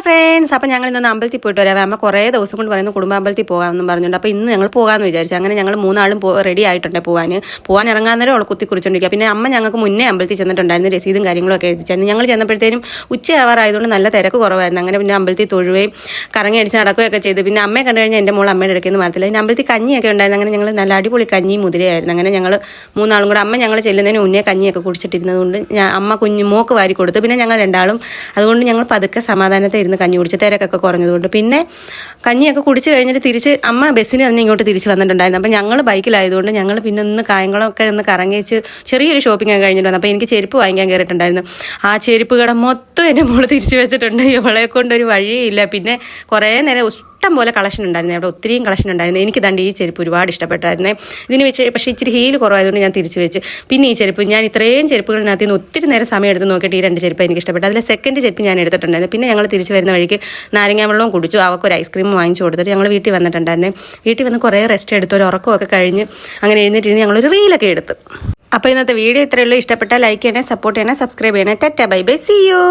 Friends, അപ്പോൾ ഞങ്ങൾ ഇന്ന് അമ്പലത്തിൽ പോയിട്ട് വരാം. അമ്മ കുറേ ദിവസം കൊണ്ട് പറയുന്നു കുടുംബാമ്പലത്തിൽ പോകാമെന്നും പറഞ്ഞുകൊണ്ട്. അപ്പോൾ ഇന്ന് ഞങ്ങൾ പോകാമെന്ന് വിചാരിച്ചു. അങ്ങനെ ഞങ്ങൾ മൂന്നാളും റെഡി ആയിട്ടുണ്ട് പോകാൻ ഇറങ്ങാൻ നേരം അവൾ കുറിച്ചോണ്ടിരിക്കുക. പിന്നെ അമ്മ ഞങ്ങൾക്ക് മുന്നേ അമ്പലത്തിൽ ചെന്നിട്ടുണ്ടായിരുന്നു, രസീതും കാര്യങ്ങളൊക്കെ എഴുതിച്ചായിരുന്നു. ഞങ്ങൾ ചെന്നപ്പോഴത്തേനും ഉച്ചയാവാറായതുകൊണ്ട് നല്ല തിരക്ക് കുറവായിരുന്നു. അങ്ങനെ പിന്നെ അമ്പലത്തിൽ തൊഴുകയും കറങ്ങി അടിച്ച് നടക്കുകയൊക്കെ ചെയ്തു. പിന്നെ അമ്മയെ കണ്ടു കഴിഞ്ഞാൽ എൻ്റെ മോൾ അമ്മയുടെ ഇടയ്ക്കൊന്നും മാറത്തില്ല. പിന്നെ അമ്പലത്തിൽ കഞ്ഞിയൊക്കെ ഉണ്ടായിരുന്നു. അങ്ങനെ ഞങ്ങൾ നല്ല അടിപൊളി കഞ്ഞിയും മുതിരയായിരുന്നു. അങ്ങനെ ഞങ്ങൾ മൂന്നാളും കൂടെ അമ്മ ഞങ്ങൾ ചെല്ലുന്നതിന് മുന്നേ കഞ്ഞിയൊക്കെ കുടിച്ചിട്ടിരുന്നതുകൊണ്ട് അമ്മ മോക്ക് വാരി കൊടുത്തു. പിന്നെ ഞങ്ങൾ രണ്ടാളും അതുകൊണ്ട് ഞങ്ങൾ പതുക്കെ സമാധാനത്തെ ഇരുന്ന് കഞ്ഞി കുടിച്ച് തിരക്കൊക്കെ കുറഞ്ഞതുകൊണ്ട്. പിന്നെ കഞ്ഞിയൊക്കെ കുടിച്ച് കഴിഞ്ഞിട്ട് തിരിച്ച് അമ്മ ബസ്സിന് തന്നെ ഇങ്ങോട്ട് തിരിച്ച് വന്നിട്ടുണ്ടായിരുന്നു. അപ്പോൾ ഞങ്ങൾ ബൈക്കിലായതുകൊണ്ട് ഞങ്ങൾ പിന്നെ ഒന്ന് കായംകുളമൊക്കെ ഒന്ന് കറങ്ങിച്ച് ചെറിയൊരു ഷോപ്പിംഗ് ഒക്കെ കഴിഞ്ഞിട്ട് വന്നു. അപ്പോൾ എനിക്ക് ചെരുപ്പ് വാങ്ങിക്കാൻ കയറിയിട്ടുണ്ടായിരുന്നു. ആ ചെരുപ്പ് കട മൊത്തം എൻ്റെ മോള് തിരിച്ച് വെച്ചിട്ടുണ്ട്. ഇവളെ കൊണ്ടൊരു വഴിയില്ല. പിന്നെ കുറേ നേരം ഇഷ്ടം പോലെ കളക്ഷൻ ഉണ്ടായിരുന്നു. അവിടെ ഒത്തിരിയും കളക്ഷൻ ഉണ്ടായിരുന്നു. എനിക്ക് ദണ്ട് ഈ ചെരുപ്പ് ഒരുപാട് ഇഷ്ടപ്പെട്ടായിരുന്നേ. ഇതിന് വെച്ച് പക്ഷേ ഇച്ചിരി ഹീൽ കുറവായതുകൊണ്ട് ഞാൻ തിരിച്ച് വെച്ച്. പിന്നെ ഈ ചെരുപ്പ് ഞാൻ ഇത്രയും ചെരുപ്പുകളിനകത്ത് നിന്ന് ഒത്തിരി നേരം സമയം എടുത്ത് നോക്കിയിട്ട് ഈ രണ്ട് ചെരുപ്പ് എനിക്ക് ഇഷ്ടപ്പെട്ടു. അതിലെ സെക്കൻഡ് ചെരുപ്പ് ഞാൻ എടുത്തിട്ടുണ്ടായിരുന്നു. പിന്നെ ഞങ്ങൾ തിരിച്ച് വരുന്ന വഴിക്ക് നാരങ്ങ വെള്ളവും കുടിച്ചു. അവൾക്കൊരു ഐസ്ക്രീം വാങ്ങിച്ചു കൊടുത്തിട്ട് ഞങ്ങൾ വീട്ടിൽ വന്നിട്ടുണ്ടായിരുന്നേ. വീട്ടിൽ വന്ന് കുറേ റെസ്റ്റ് എടുത്ത് ഒരു ഉറക്കമൊക്കെ കഴിഞ്ഞ് അങ്ങനെ എഴുന്നേറ്റിരുന്ന് ഞങ്ങളൊരു റീലൊക്കെ എടുത്തു. അപ്പോൾ ഇന്നത്തെ വീഡിയോ ഇത്രയേ ഉള്ളൂ. ഇഷ്ടപ്പെട്ടാൽ ലൈക്ക് ചെയ്യണേ, സപ്പോർട്ട് ചെയ്യണേ, സബ്സ്ക്രൈബ് ചെയ്യണേ. Tata bye bye, see U.